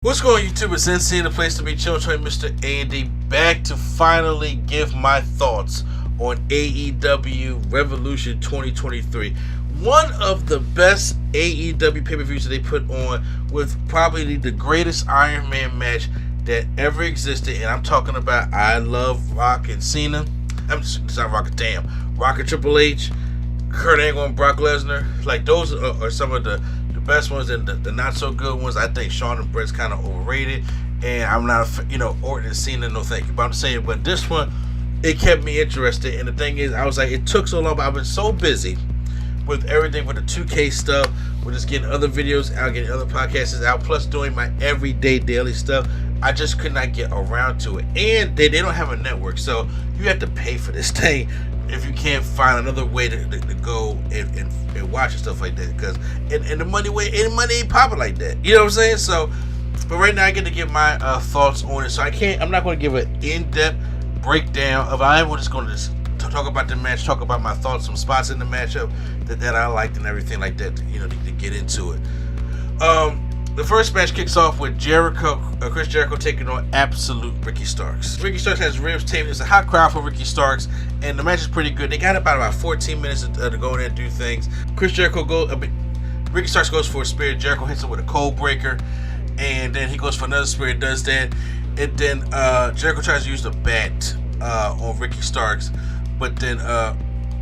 What's going on, YouTube? It's NC, the place to be. Children, Mr. A&D, back to finally give my thoughts on AEW Revolution 2023. One of the best AEW pay-per-views that they put on, with probably the greatest Ironman match that ever existed. And I'm talking about I Love Rock and Cena. It's not Rock and Damn. Rock and Triple H, Kurt Angle and Brock Lesnar. Like, those are some of the best ones, and the not so good ones. I think Shawn and Brett's kind of overrated, and I'm not Orton and Cena, no thank you. But I'm saying, but this one, it kept me interested. And the thing is, I was like, it took so long, but I've been so busy with everything, with the 2K stuff, with just getting other videos out, getting other podcasts out, plus doing my everyday daily stuff. I just could not get around to it. And they don't have a network, so you have to pay for this thing if you can't find another way to go and watch and stuff like that. Because and the money ain't popping like that. You know what I'm saying? So, but right now I get to give my thoughts on it. So I'm not going to give an in-depth breakdown of. I am just going to talk about the match, talk about my thoughts, some spots in the matchup that I liked and everything like that. To get into it. The first match kicks off with Chris Jericho taking on Absolute Ricky Starks. Ricky Starks has ribs taped. It's a hot crowd for Ricky Starks, and the match is pretty good. They got about 14 minutes to go in there and do things. Ricky Starks goes for a spear. Jericho hits him with a cold breaker, and then he goes for another spear, does that. And then Jericho tries to use the bat on Ricky Starks, but then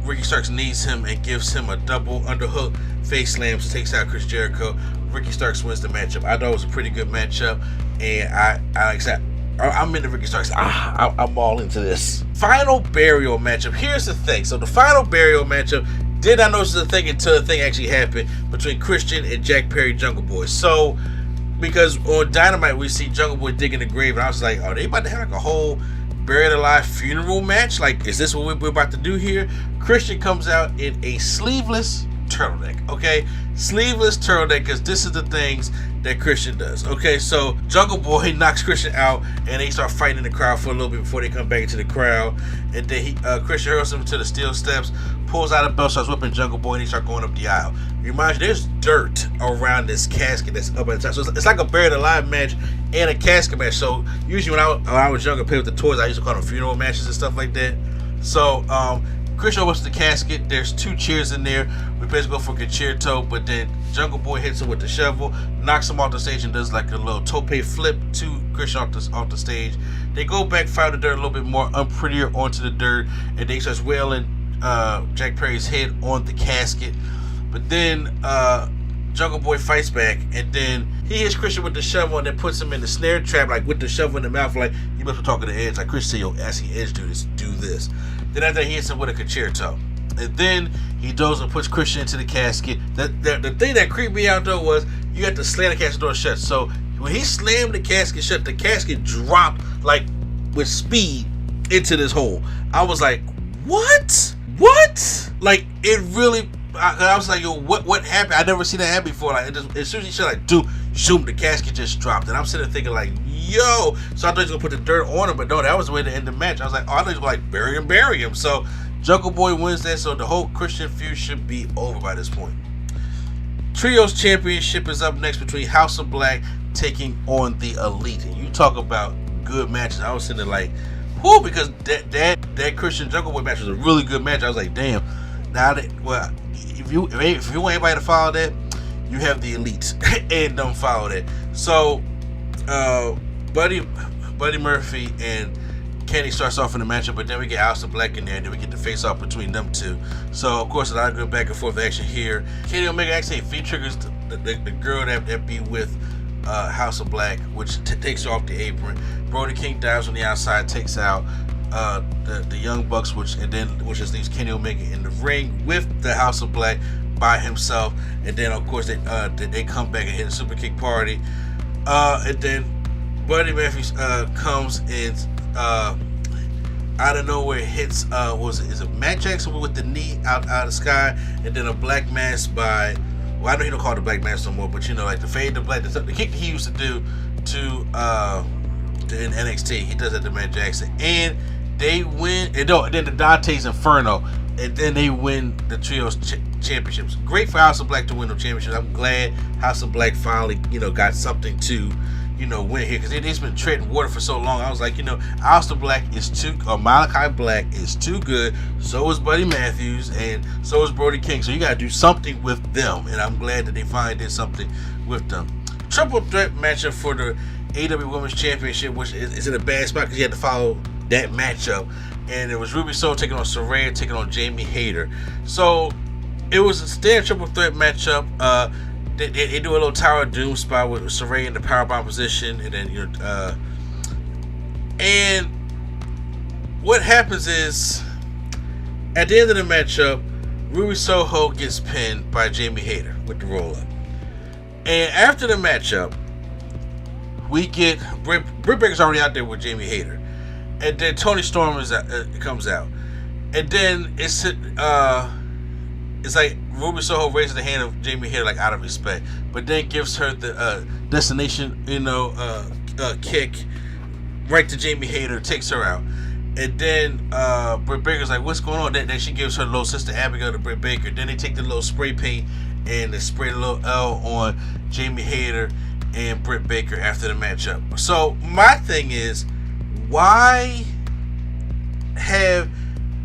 Ricky Starks knees him and gives him a double underhook face slams, takes out Chris Jericho. Ricky Starks wins the matchup. I thought it was a pretty good matchup, and I'm into Ricky Starks. I'm all into this. Final burial matchup. Here's the thing. So the final burial matchup, did not know this was a thing until the thing actually happened between Christian and Jack Perry Jungle Boy. So, because on Dynamite we see Jungle Boy digging the grave, and I was like, are they about to have like a whole buried alive funeral match? Like, is this what we're about to do here? Christian comes out in a sleeveless turtleneck, okay? Sleeveless turtleneck, because this is the things that Christian does, okay? So Jungle Boy knocks Christian out, and they start fighting in the crowd for a little bit before they come back into the crowd. And then Christian hurls him to the steel steps, pulls out a belt, starts whipping Jungle Boy, and he starts going up the aisle. Reminds you, there's dirt around this casket that's up at the top, so it's like a buried alive match and a casket match. So usually when I was younger, playing with the toys, I used to call them funeral matches and stuff like that. So Christian opens the casket. There's two chairs in there. We basically go for a concerto, but then Jungle Boy hits him with the shovel, knocks him off the stage, and does like a little tope flip to Christian off the stage. They go back, file the dirt a little bit more unprettier onto the dirt, and they starts wailing Jack Perry's head on the casket. But then Jungle Boy fights back, and then he hits Christian with the shovel and then puts him in the snare trap, like with the shovel in the mouth, like you must be talking to Edge. Like, Christian, yo, asking Edge do this. Then after he hits him with a concerto. And then he goes and puts Christian into the casket. The thing that creeped me out though was you had to slam the casket door shut. So when he slammed the casket shut, the casket dropped like with speed into this hole. I was like, what? Like, it really. I was like, yo, what happened? I never seen that happen before. Like, as soon as he shut, like, zoom, the casket just dropped. And I'm sitting there thinking, like, yo. So I thought he was going to put the dirt on him, but no, that was the way to end the match. I was like, oh, I thought he was going to like bury him. So Jungle Boy wins that, so the whole Christian feud should be over by this point. Trios Championship is up next between House of Black taking on the Elite. And you talk about good matches. I was sitting there like, whoo, because that Christian Jungle Boy match was a really good match. I was like, damn. Now that, if you want anybody to follow that, you have the Elite and don't follow that. So Buddy Murphy and Kenny starts off in the matchup, but then we get House of Black in there, and then we get the face off between them two. So of course a lot of good back and forth action here. Kenny Omega actually triggers the girl that be with House of Black, which takes her off the apron. Brody King dives on the outside, takes out the Young Bucks, which just leaves Kenny Omega in the ring with the House of Black by himself. And then of course they come back and hit a super kick party. And then Buddy Murphy comes and out of nowhere hits is it Matt Jackson with the knee out of the sky, and then a black mass by, well, I know he don't call it a black mass no more, but you know, like the fade to black, the kick that he used to do to in NXT, he does that to Matt Jackson, and they win. And then the Dante's Inferno, and then they win the Trios championships. Great for House of Black to win the championships. I'm glad House of Black finally, got something to win here, because he's been treading water for so long. I was like, Aleister Black Malachi Black is too good. So is Buddy Matthews, and so is Brody King. So you got to do something with them, and I'm glad that they finally did something with them. Triple threat matchup for the AEW Women's Championship, which is in a bad spot because you had to follow that matchup. And it was Ruby Soho taking on Saraya, taking on Jamie Hayter. So it was a standard triple threat matchup. They do a little Tower of Doom spot with Saraya in the powerbomb position, and then and what happens is at the end of the matchup, Ruby Soho gets pinned by Jamie Hayter with the roll up. And after the matchup, we get Britt Baker's already out there with Jamie Hayter, and then Toni Storm comes out, and then it's like Ruby Soho raises the hand of Jamie Hayter like out of respect, but then gives her the destination, kick right to Jamie Hayter, takes her out, and then Britt Baker's like, "What's going on?" Then she gives her little sister Abigail to Britt Baker. Then they take the little spray paint and they spray the little L on Jamie Hayter and Britt Baker after the matchup. So my thing is, why have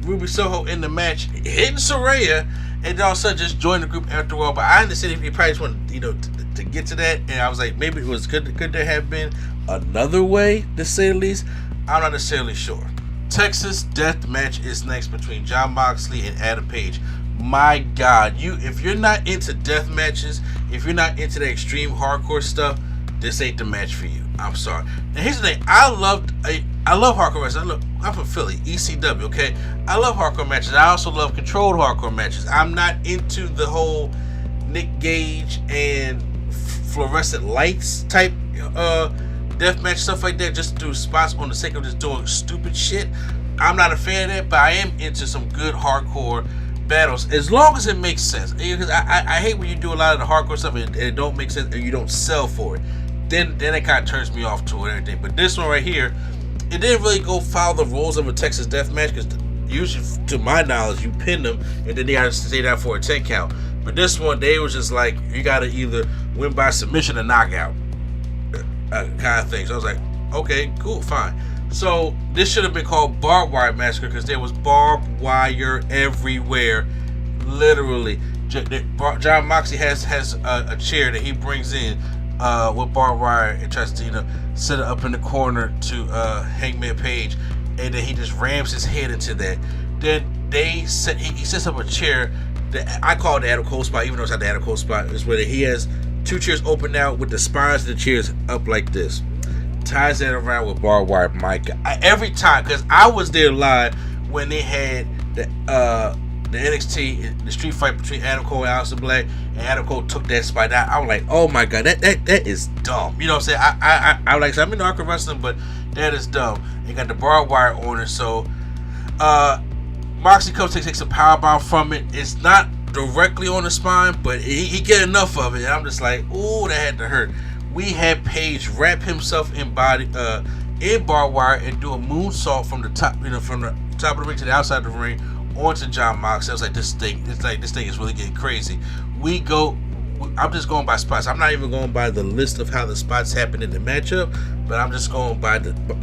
Ruby Soho in the match hitting Saraya, and then all of a sudden just join the group after a while? But I understand if you probably just wanted, to get to that, and I was like, maybe it was could there have been another way, to say the least? I'm not necessarily sure. Texas Death Match is next between Jon Moxley and Adam Page. My God, if you're not into death matches, if you're not into the extreme hardcore stuff, this ain't the match for you. I'm sorry. Now here's the thing: I love hardcore matches. I'm from Philly, ECW. Okay, I love hardcore matches. I also love controlled hardcore matches. I'm not into the whole Nick Gage and fluorescent lights type deathmatch stuff like that, just to do spots on the sake of just doing stupid shit. I'm not a fan of that, but I am into some good hardcore battles, as long as it makes sense. Because I hate when you do a lot of the hardcore stuff and it don't make sense and you don't sell for it. Then it kind of turns me off to it and everything. But this one right here, it didn't really go follow the rules of a Texas death match, because usually, to my knowledge, you pin them and then they got to stay down for a 10 count. But this one, they was just like, you got to either win by submission or knockout kind of thing. So I was like, okay, cool, fine. So this should have been called Barbed Wire Massacre, because there was barbed wire everywhere, literally. Jon Moxley has a chair that he brings in with barbed wire and tries to set it up in the corner to Hangman Page, and then he just rams his head into that. Then he sets up a chair that I call the Adam Cole spot, even though it's not the Adam Cole spot. It's where he has two chairs open out with the spines of the chairs up like this. Ties that around with barbed wire. Mike, every time, because I was there live when they had the NXT, the street fight between Adam Cole and Aleister Black, and Adam Cole took that spot out. I was like, oh my God, that is dumb. You know what I'm saying? I like, I'm into hardcore wrestling, but that is dumb. They got the barbed wire on it, so Moxley comes, takes a powerbomb from it. It's not directly on the spine, but he get enough of it, and I'm just like, ooh, that had to hurt. We had Page wrap himself in barbed wire and do a moonsault from the top, from the top of the ring to the outside of the ring onto Jon Moxley. I was like, this thing is really getting crazy. I'm just going by spots. I'm not even going by the list of how the spots happen in the matchup, but I'm just going by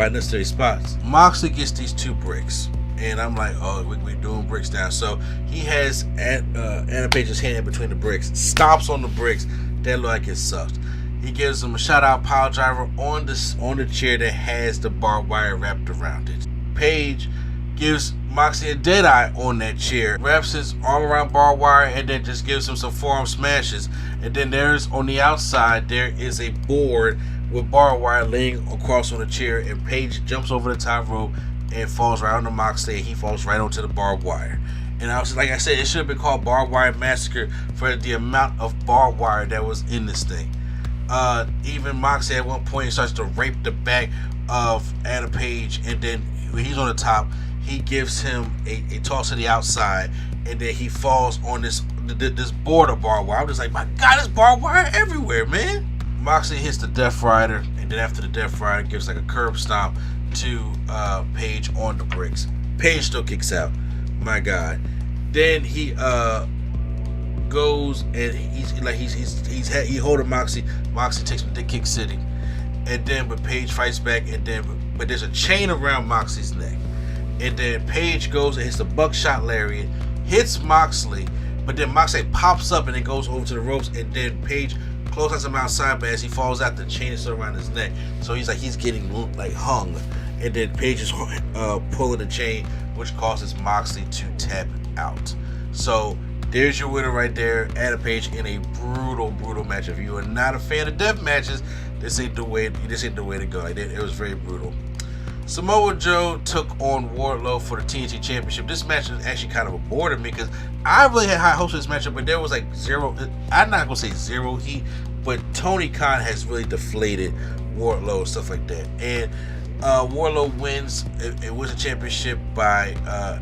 necessary spots. Moxley gets these two bricks, and I'm like, oh, we're doing bricks now. So he has Adam Page's hand between the bricks, stomps on the bricks. That look like it sucked. He gives him a shout-out pile driver on the chair that has the barbed wire wrapped around it. Page gives Moxley a dead eye on that chair, wraps his arm around barbed wire, and then just gives him some forearm smashes. And then on the outside, there is a board with barbed wire laying across on the chair, and Page jumps over the top rope and falls right onto Moxley, and he falls right onto the barbed wire. And I was like I said, it should have been called Barbed Wire Massacre for the amount of barbed wire that was in this thing. Even Moxley at one point starts to rape the back of Adam Page, and then when he's on the top, he gives him a toss to the outside, and then he falls on this board of barbed wire. I'm just like, my God, there's barbed wire everywhere, man. Moxley hits the Death Rider, and then after the Death Rider, gives like a curb stomp to Page on the bricks. Page still kicks out. My God. Then he goes and he's holding Moxley. Moxley takes him to Kick City, and then but Paige fights back, and then but there's a chain around Moxley's neck, and then Paige goes and hits the buckshot lariat, hits Moxley, but then Moxley pops up and it goes over to the ropes, and then Paige clotheslines him outside, but as he falls out, the chain is still around his neck, so he's getting like hung, and then Paige is pulling the chain, which causes Moxley to tap out. So there's your winner right there, Adam Page, in a brutal match. If you are not a fan of death matches, this ain't the way to go. It was very brutal. Samoa Joe took on Wardlow for the TNT Championship. This match was actually kind of aborted me because I really had high hopes for this matchup, but there was like zero. I'm not gonna say zero heat, but Tony Khan has really deflated Wardlow and stuff like that. And Wardlow wins the championship by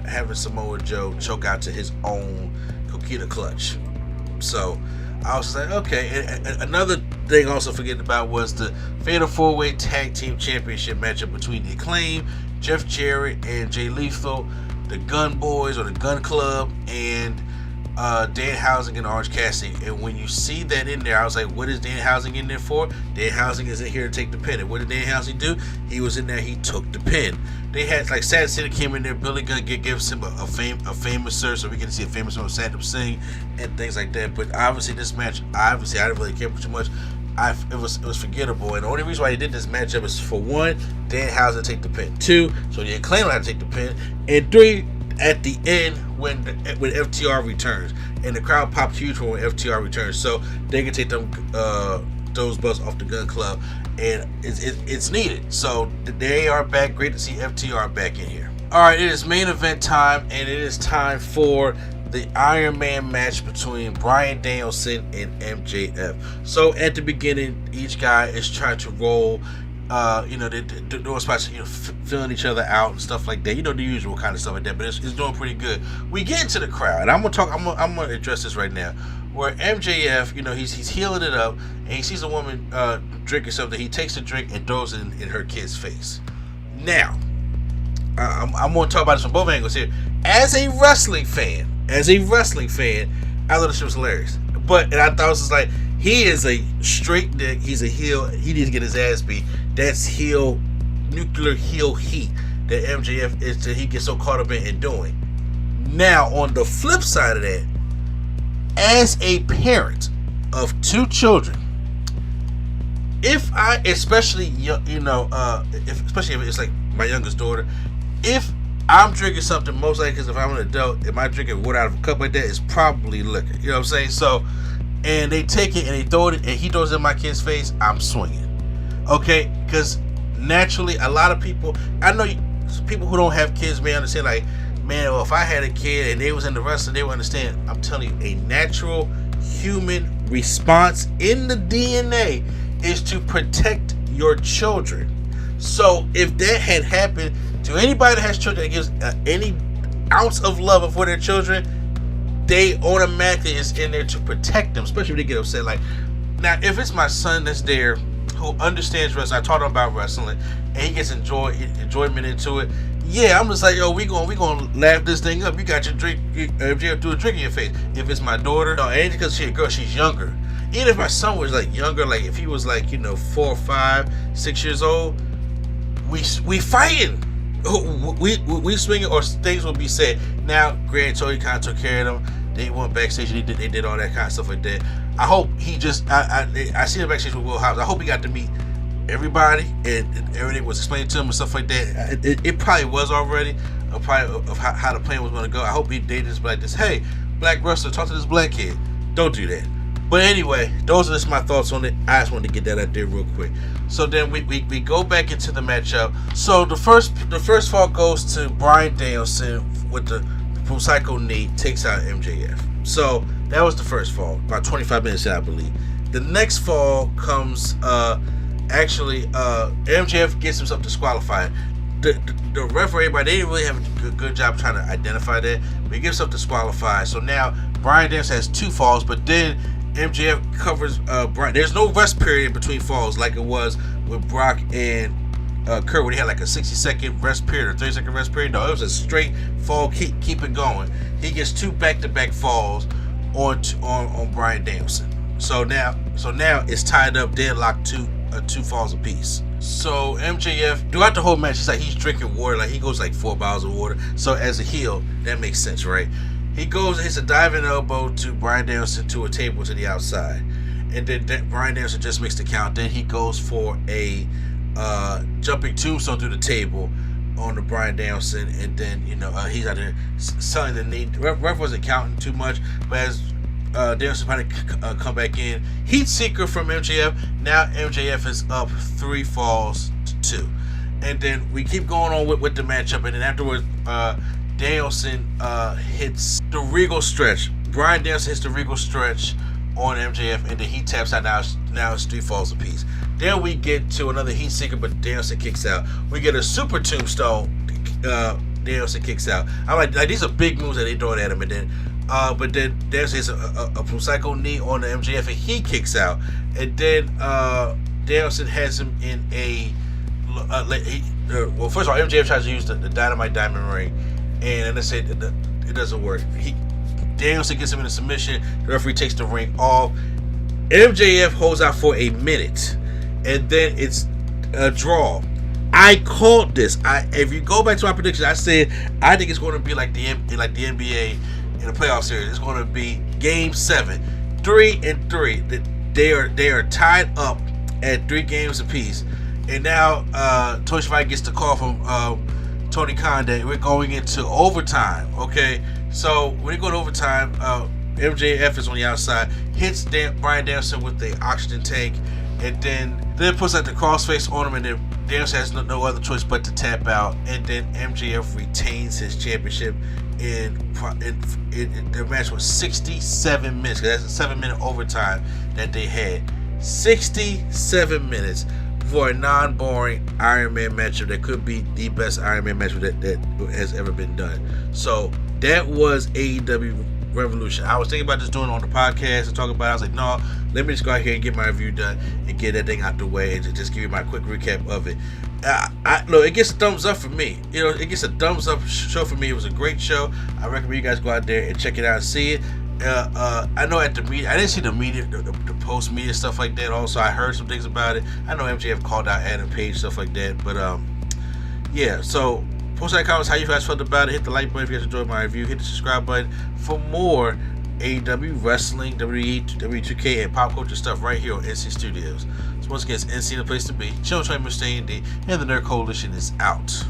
having Samoa Joe choke out to his own Coquina Clutch. So I was just like, okay. And another thing also forgetting about was the Fatal 4-Way Tag Team Championship matchup between The Acclaim, Jeff Jarrett, and Jay Lethal, the Gun Boys or the Gun Club, and Danhausen and Orange Cassidy. And when you see that in there, I was like, what is Danhausen in there for? Danhausen isn't here to take the pin. And what did Danhausen do? He was in there, he took the pin. They had like Sad City came in there, Billy Gunn gives him a famous sir, so we can see a famous one of Saddam Singh and things like that. But obviously this match, I didn't really care for too much. It was forgettable, and the only reason why they did this matchup is for one, Danhausen take the pin. Two, so the Acclaim will have to take the pin, and three, at the end when FTR returns, and the crowd pops huge when FTR returns, so they can take them those buzz off the Gun Club, and it's needed. So they are back. Great to see FTR back in here. All right, it is main event time, and it is time for the Ironman match between Bryan Danielson and MJF. So at the beginning, each guy is trying to roll. They're doing spots, filling each other out and stuff like that. The usual kind of stuff like that. But it's doing pretty good. We get into the crowd, and I'm gonna address this right now. Where MJF, he's healing it up, and he sees a woman drinking something. He takes the drink and throws it in her kid's face. Now, I'm gonna talk about this from both angles here. As a wrestling fan, I thought this shit was hilarious. And I thought it was just like, he is a straight dick. He's a heel. He needs to get his ass beat. That's nuclear heel heat that MJF is that he gets so caught up in doing. Now, on the flip side of that, as a parent of two children, especially if it's like my youngest daughter, if I'm drinking something, most likely, because if I'm an adult, if I'm drinking water out of a cup like that, it's probably liquor. You know what I'm saying? So, and they take it and they throw it, and he throws it in my kid's face, I'm swinging. Okay? Because naturally, a lot of people, I know people who don't have kids may understand, like, man, well, if I had a kid and they was in the wrestling, they would understand. I'm telling you, a natural human response in the DNA is to protect your children. So, if that had happened to anybody that has children that gives any ounce of love for their children, they automatically is in there to protect them, especially if they get upset. Like, now, if it's my son that's there who understands wrestling, I taught him about wrestling, and he gets enjoyment into it, yeah, I'm just like, yo, we gonna laugh this thing up. You got your drink, do a drink in your face. If it's my daughter, no, ain't because she's a girl, she's younger. Even if my son was like younger, like if he was like 4, 5, 6 years old, we fighting. We swinging, or things will be said. Now, Grant Tony Khan took care of them. They went backstage. They did all that kind of stuff like that. I hope he just. I see him backstage with Will Hobbs. I hope he got to meet everybody and everything was explained to him and stuff like that. It probably was already. Probably of how the plan was going to go. I hope he did just like this. Hey, black wrestler, talk to this black kid. Don't do that. But anyway, those are just my thoughts on it. I just wanted to get that out there real quick. So then we go back into the matchup. So the first fall goes to Bryan Danielson with the Psycho knee, takes out MJF. So that was the first fall, about 25 minutes in, I believe. The next fall comes MJF gets himself disqualified. The referee, they didn't really have a good job trying to identify that, but he gets himself disqualified. So now Bryan Danielson has 2 falls, but then MJF covers Bryan. There's no rest period between falls like it was with Brock and Kurt, where they had like a 60-second rest period or 30-second rest period. No, it was a straight fall, keep it going. He gets 2 back-to-back falls on Bryan Danielson. So now it's tied up, deadlocked 2 2 falls apiece. So MJF throughout the whole match, he's drinking water, like he goes like 4 bottles of water. So as a heel, that makes sense, right? He goes and hits a diving elbow to Bryan Danielson to a table to the outside, and then Bryan Danielson just makes the count. Then he goes for a jumping tombstone through the table on the Bryan Danielson, and then he's out there selling the knee. Ref wasn't counting too much, but as Danielson trying to come back in, heat seeker from MJF. Now MJF is up 3 falls to 2, and then we keep going on with the matchup, and then afterwards Danielson hits the Regal stretch. Bryan Danielson hits the Regal stretch on MJF, and then he taps out. Now it's 3 falls apiece. Then we get to another heat seeker, but Danielson kicks out. We get a super tombstone. Danielson kicks out. I'm like these are big moves that they throwing at him, and then but then Danielson hits a psycho knee on the MJF, and he kicks out. And then Danielson has him in a well, first of all, MJF tries to use the Dynamite Diamond Ring, and let's say it doesn't work. Danielson gets him in a submission. The referee takes the ring off. MJF holds out for a minute, and then it's a draw. I called this. If you go back to my prediction, I said I think it's going to be like the NBA in the playoff series. It's going to be Game 7, 3-3. They are tied up at 3 games apiece, and now Tony Schiavone gets the call from Tony Khan that we're going into overtime. Okay, so when you go to overtime, MJF is on the outside, hits Bryan Danielson with the oxygen tank, and then puts like the crossface on him, and then Danielson has no other choice but to tap out, and then MJF retains his championship. The match was 67 minutes. That's a 7-minute overtime that they had. 67 minutes for a non-boring Ironman matchup that could be the best Ironman matchup that has ever been done. So that was AEW Revolution. I was thinking about just doing it on the podcast and talking about it. I was like, no, let me just go out here and get my review done and get that thing out the way and just give you my quick recap of it. Look, it gets a thumbs up for me. It gets a thumbs up show for me. It was a great show. I recommend you guys go out there and check it out and see it. I know at the media, I didn't see the media, the post media stuff like that. Also, I heard some things about it. I know MJF called out Adam Page, stuff like that. But yeah. So post in the comments how you guys felt about it. Hit the like button if you guys enjoyed my review. Hit the subscribe button for more AEW wrestling, WWE, WWE2K, and pop culture stuff right here on NC Studios. So once again, it's NC the place to be. Channel Train Mr. A&D, and the Nerd Coalition is out.